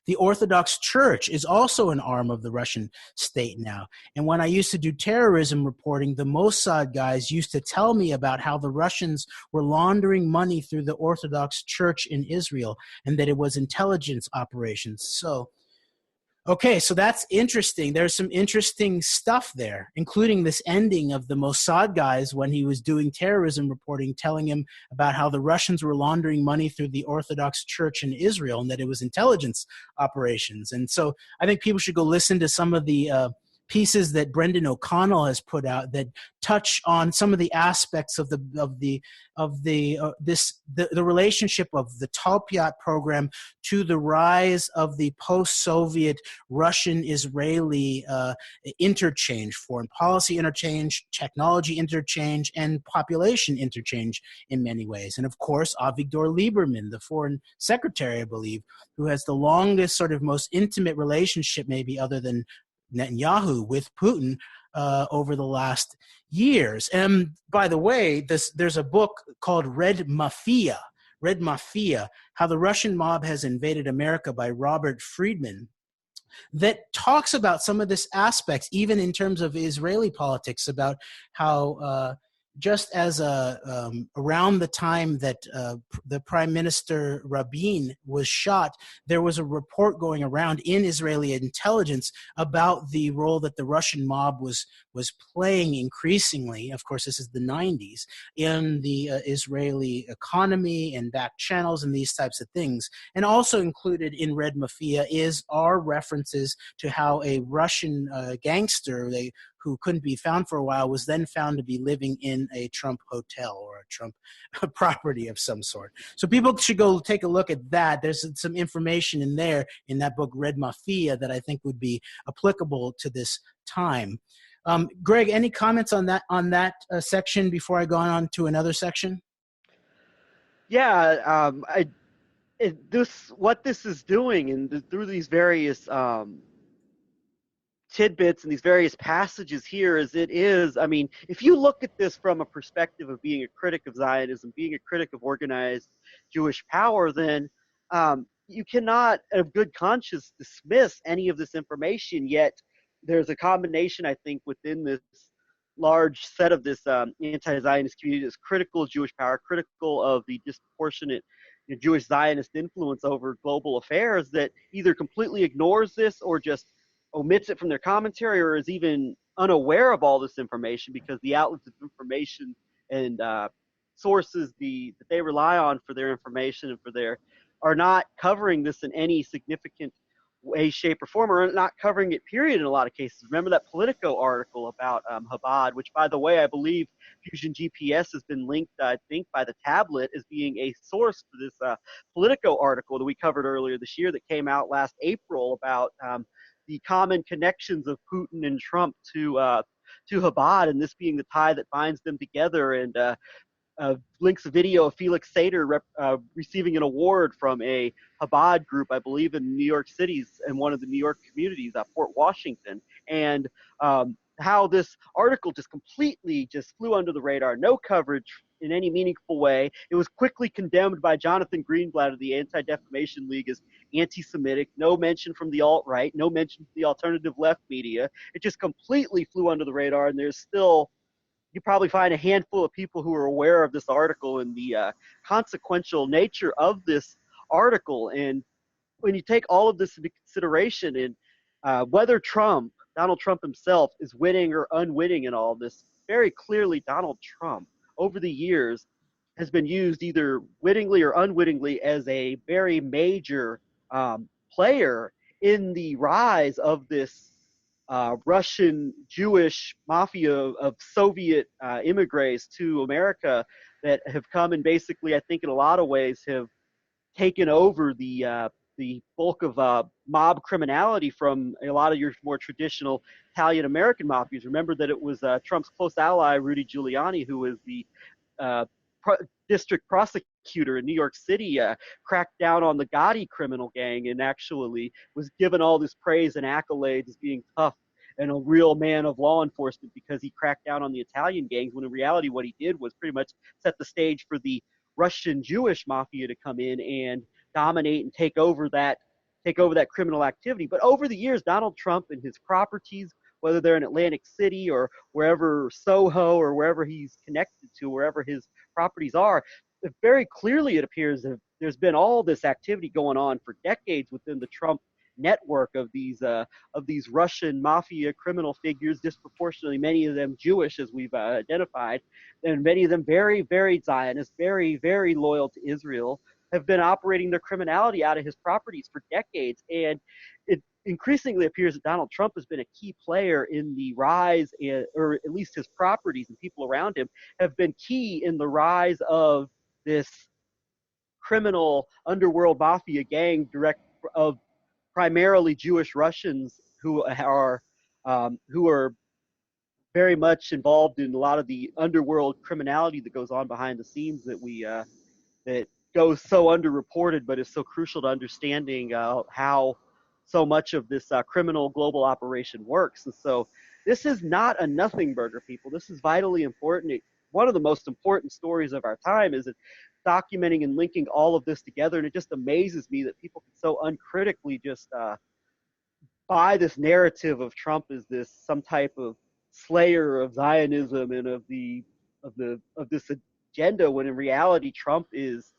The Orthodox Church is also an arm of the Russian state now. And when I used to do terrorism reporting, the Mossad guys used to tell me about how the Russians were laundering money through the Orthodox Church in Israel and that it was intelligence operations. So that's interesting. There's some interesting stuff there, including this ending of the Mossad guys when he was doing terrorism reporting, telling him about how the Russians were laundering money through the Orthodox Church in Israel and that it was intelligence operations. And so I think people should go listen to some of the pieces that Brendan O'Connell has put out that touch on some of the aspects of the relationship of the Talpiot program to the rise of the post-Soviet Russian-Israeli interchange, foreign policy interchange, technology interchange, and population interchange in many ways. And of course, Avigdor Lieberman, the foreign secretary, I believe, who has the longest, sort of most intimate relationship, maybe other than Netanyahu, with Putin over the last years. And by the way, there's a book called Red Mafia, How the Russian Mob Has Invaded America by Robert Friedman, that talks about some of this aspects, even in terms of Israeli politics, about how just as around the time that the Prime Minister Rabin was shot, there was a report going around in Israeli intelligence about the role that the Russian mob was playing increasingly. Of course, this is the 90s, in the Israeli economy and back channels and these types of things. And also included in Red Mafia are references to how a Russian gangster, who couldn't be found for a while, was then found to be living in a Trump hotel or a Trump property of some sort. So people should go take a look at that. There's some information in there in that book, Red Mafia, that I think would be applicable to this time. Greg, any comments on that section before I go on to another section? Yeah, what this is doing, and through these various tidbits and these various passages here, I mean, if you look at this from a perspective of being a critic of Zionism, being a critic of organized Jewish power, then you cannot, of good conscience, dismiss any of this information. Yet there's a combination, I think, within this large set of this anti-Zionist community that's critical of Jewish power, critical of the disproportionate Jewish Zionist influence over global affairs, that either completely ignores this or just omits it from their commentary, or is even unaware of all this information, because the outlets of information and sources that they rely on for their information and for their are not covering this in any significant way, shape, or form, or not covering it, period, in a lot of cases. Remember that Politico article about Chabad, which, by the way, I believe Fusion GPS has been linked, I think, by the tablet as being a source for this Politico article that we covered earlier this year that came out last April about the common connections of Putin and Trump to Chabad, and this being the tie that binds them together, and links a video of Felix Sater receiving an award from a Chabad group, I believe, in New York City's, in one of the New York communities, Fort Washington, and how this article just completely flew under the radar, no coverage in any meaningful way. It was quickly condemned by Jonathan Greenblatt of the Anti-Defamation League as anti-Semitic, no mention from the alt-right, no mention from the alternative left media. It just completely flew under the radar, and there's still, you probably find a handful of people who are aware of this article and the consequential nature of this article. And when you take all of this into consideration, and whether Donald Trump himself, is witting or unwitting in all of this, very clearly Donald Trump over the years has been used either wittingly or unwittingly as a very major player in the rise of this Russian Jewish mafia of Soviet immigrants to America that have come and basically, I think in a lot of ways, have taken over the bulk of mob criminality from a lot of your more traditional Italian American mafias. Remember that it was Trump's close ally, Rudy Giuliani, who was the district prosecutor in New York City, cracked down on the Gotti criminal gang and actually was given all this praise and accolades as being tough and a real man of law enforcement because he cracked down on the Italian gangs, when in reality what he did was pretty much set the stage for the Russian Jewish mafia to come in and dominate and take over that criminal activity. But over the years, Donald Trump and his properties, whether they're in Atlantic City or wherever, Soho, or wherever he's connected to, wherever his properties are, very clearly it appears that there's been all this activity going on for decades within the Trump network of these Russian mafia criminal figures, disproportionately many of them Jewish, as we've identified, and many of them very, very Zionist, very, very loyal to Israel, have been operating their criminality out of his properties for decades. And increasingly appears that Donald Trump has been a key player in the rise, or at least his properties and people around him have been key in the rise of this criminal underworld mafia gang of primarily Jewish Russians who are very much involved in a lot of the underworld criminality that goes on behind the scenes that goes so underreported, but is so crucial to understanding how so much of this criminal global operation works. And so this is not a nothing burger, people. This is vitally important. One of the most important stories of our time is documenting and linking all of this together. And it just amazes me that people can so uncritically just buy this narrative of Trump as this some type of slayer of Zionism and of this agenda, when in reality Trump is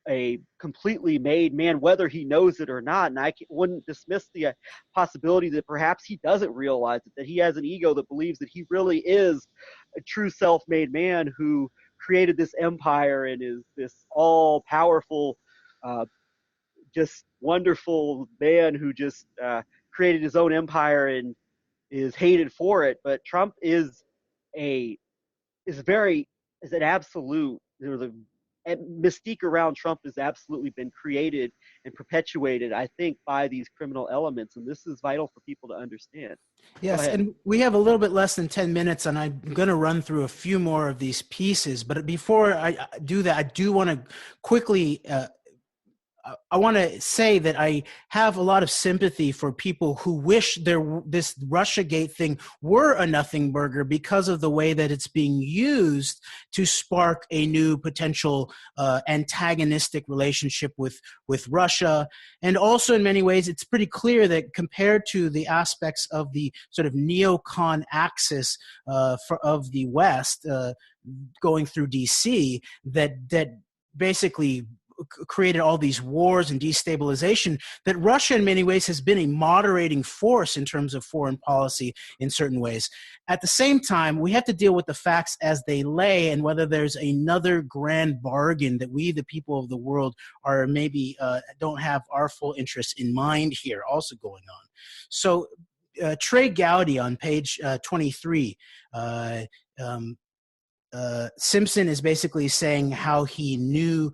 a completely made man, whether he knows it or not. And I wouldn't dismiss the possibility that perhaps he doesn't realize it, that he has an ego that believes that he really is a true self-made man who created this empire and is this all-powerful, just wonderful man who just created his own empire and is hated for it. But Trump is an absolute, the mystique around Trump has absolutely been created and perpetuated, I think, by these criminal elements. And this is vital for people to understand. Yes, and we have a little bit less than 10 minutes, and I'm going to run through a few more of these pieces. But before I do that, I do want to quickly I want to say that I have a lot of sympathy for people who wish this Russiagate thing were a nothing burger because of the way that it's being used to spark a new potential antagonistic relationship with Russia. And also in many ways, it's pretty clear that compared to the aspects of the sort of neocon axis of the West going through DC, that basically created all these wars and destabilization, that Russia in many ways has been a moderating force in terms of foreign policy in certain ways. At the same time, we have to deal with the facts as they lay, and whether there's another grand bargain that we, the people of the world, are maybe don't have our full interest in mind here also going on. So Trey Gowdy on page 23, Simpson is basically saying how he knew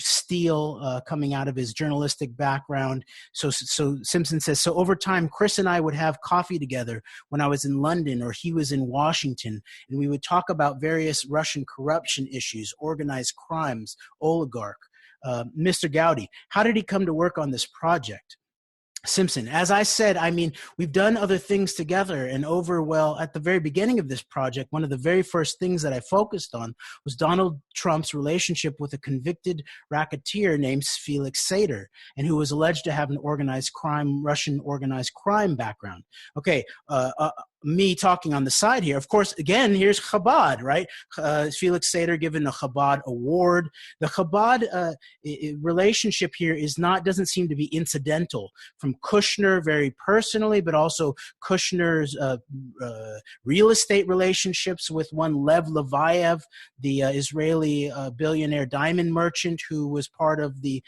Steele coming out of his journalistic background. So Simpson says, so over time, Chris and I would have coffee together when I was in London or he was in Washington, and we would talk about various Russian corruption issues, organized crimes, oligarch. Mr. Gowdy, how did he come to work on this project? Simpson, as I said, I mean, we've done other things together, and at the very beginning of this project, one of the very first things that I focused on was Donald Trump's relationship with a convicted racketeer named Felix Sater, and who was alleged to have an Russian organized crime background. Okay, me talking on the side here, of course, again, here's Chabad, right? Felix Sater given a Chabad award. The Chabad relationship here doesn't seem to be incidental from Kushner very personally, but also Kushner's real estate relationships with one Lev Leviev, the Israeli billionaire diamond merchant who was part of the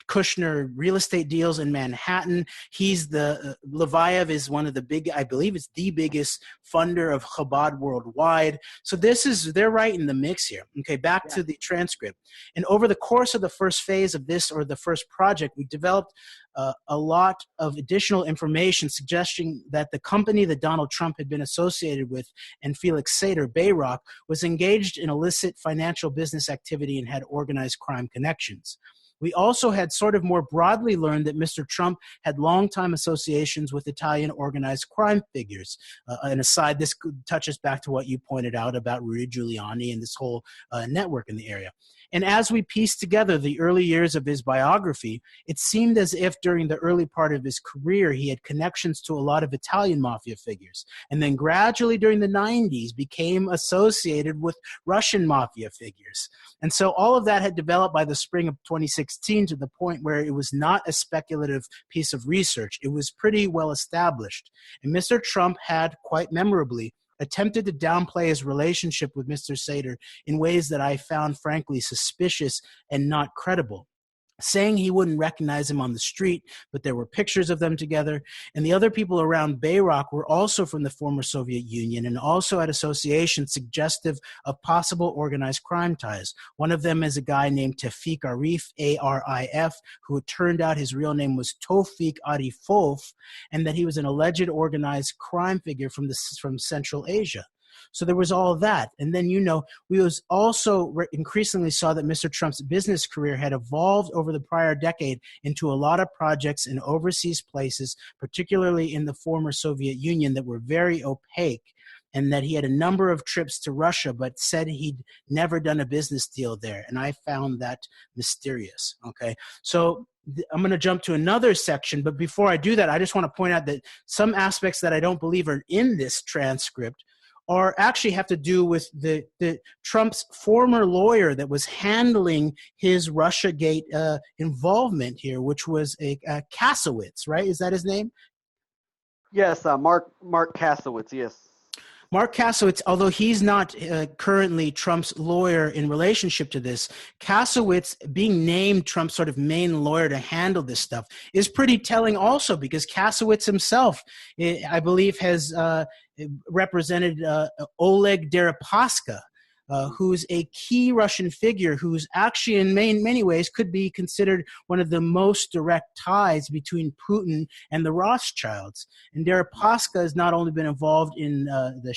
Kushner real estate deals in Manhattan. Leviev is one of the I believe it's the biggest funder of Chabad worldwide. So they're right in the mix here. Okay, back to the transcript. And over the course of the first phase of this, or the first project, we developed a lot of additional information suggesting that the company that Donald Trump had been associated with and Felix Sater, Bayrock, was engaged in illicit financial business activity and had organized crime connections. We also had sort of more broadly learned that Mr. Trump had longtime associations with Italian organized crime figures. And aside, this touches back to what you pointed out about Rudy Giuliani and this whole network in the area. And as we pieced together the early years of his biography, it seemed as if during the early part of his career, he had connections to a lot of Italian mafia figures. And then gradually during the 90s became associated with Russian mafia figures. And so all of that had developed by the spring of 2016 to the point where it was not a speculative piece of research. It was pretty well established. And Mr. Trump had, quite memorably, attempted to downplay his relationship with Mr. Sater in ways that I found, frankly, suspicious and not credible. saying he wouldn't recognize him on the street, but there were pictures of them together. And the other people around Bayrock were also from the former Soviet Union and also had associations suggestive of possible organized crime ties. One of them is a guy named Tevfik Arif, A-R-I-F, who it turned out his real name was Tofik Arifov, and that he was an alleged organized crime figure from Central Asia. So there was all of that. And then, we also increasingly saw that Mr. Trump's business career had evolved over the prior decade into a lot of projects in overseas places, particularly in the former Soviet Union, that were very opaque, and that he had a number of trips to Russia, but said he'd never done a business deal there. And I found that mysterious. Okay. So I'm going to jump to another section, but before I do that, I just want to point out that some aspects that I don't believe are in this transcript or actually have to do with the Trump's former lawyer that was handling his Russiagate involvement here, which was a Kasowitz, right? Is that his name? Yes, Mark Kasowitz, yes. Mark Kasowitz, although he's not currently Trump's lawyer in relationship to this, Kasowitz being named Trump's sort of main lawyer to handle this stuff is pretty telling also, because Kasowitz himself, I believe, has represented Oleg Deripaska, who's a key Russian figure who's actually in many ways could be considered one of the most direct ties between Putin and the Rothschilds. And Deripaska has not only been involved in the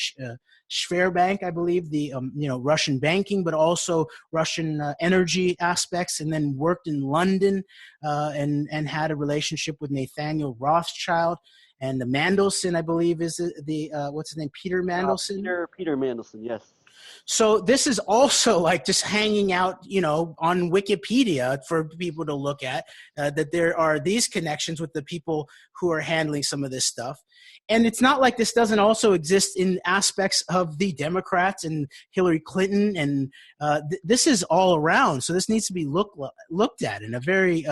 Sberbank, I believe, the Russian banking, but also Russian energy aspects, and then worked in London and had a relationship with Nathaniel Rothschild. And the Mandelson, I believe, is the what's his name? Peter Mandelson? Peter Mandelson, yes. So this is also like just hanging out, on Wikipedia for people to look at, that there are these connections with the people who are handling some of this stuff. And it's not like this doesn't also exist in aspects of the Democrats and Hillary Clinton. And this is all around. So this needs to be looked at in a very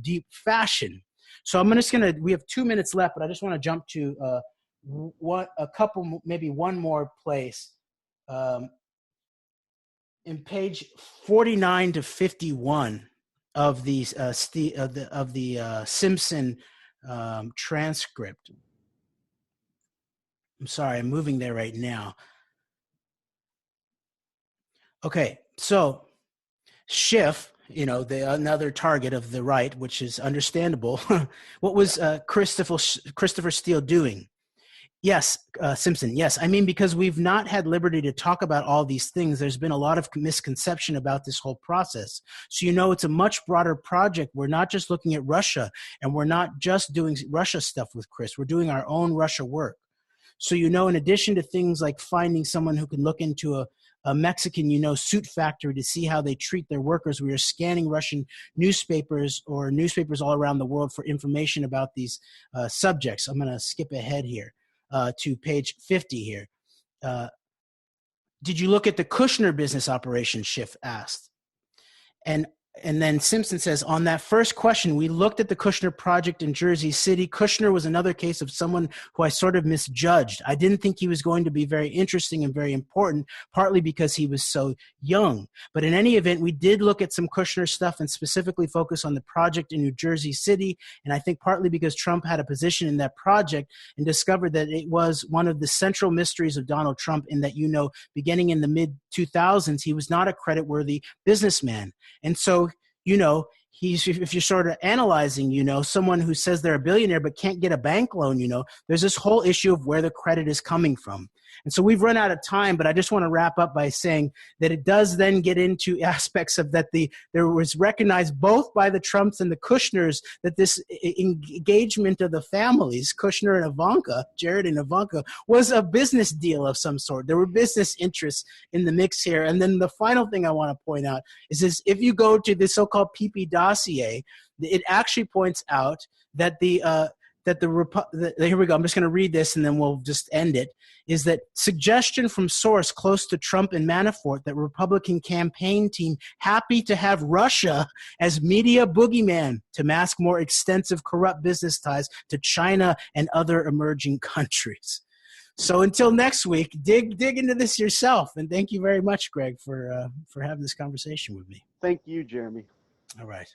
deep fashion. So we have 2 minutes left, but I just want to jump to maybe one more place. In page 49 to 51 of the Simpson transcript. I'm sorry, I'm moving there right now. Okay, so Schiff, another target of the right, which is understandable. What was Christopher Steele doing? Yes, Simpson, yes. I mean, because we've not had liberty to talk about all these things, there's been a lot of misconception about this whole process. So, it's a much broader project. We're not just looking at Russia, and we're not just doing Russia stuff with Chris. We're doing our own Russia work. So, in addition to things like finding someone who can look into a Mexican, suit factory to see how they treat their workers, we are scanning Russian newspapers or newspapers all around the world for information about these subjects. I'm going to skip ahead here. To page 50 here. Did you look at the Kushner business operation, Schiff asked. And then Simpson says, on that first question, we looked at the Kushner project in Jersey City. Kushner was another case of someone who I sort of misjudged. I didn't think he was going to be very interesting and very important, partly because he was so young. But in any event, we did look at some Kushner stuff and specifically focus on the project in New Jersey City. And I think partly because Trump had a position in that project and discovered that it was one of the central mysteries of Donald Trump in that, beginning in the mid-2000s, he was not a creditworthy businessman. And so, if you're sort of analyzing, someone who says they're a billionaire but can't get a bank loan, there's this whole issue of where the credit is coming from. And so we've run out of time, but I just want to wrap up by saying that it does then get into aspects of that there was recognized both by the Trumps and the Kushners that this engagement of the families, Kushner and Ivanka, Jared and Ivanka, was a business deal of some sort. There were business interests in the mix here. And then the final thing I want to point out is if you go to the so-called PP dossier, it actually points out that here we go. I'm just going to read this and then we'll just end it. Is that suggestion from source close to Trump and Manafort that Republican campaign team happy to have Russia as media boogeyman to mask more extensive corrupt business ties to China and other emerging countries. So until next week, dig into this yourself. And thank you very much, Greg, for having this conversation with me. Thank you, Jeremy. All right.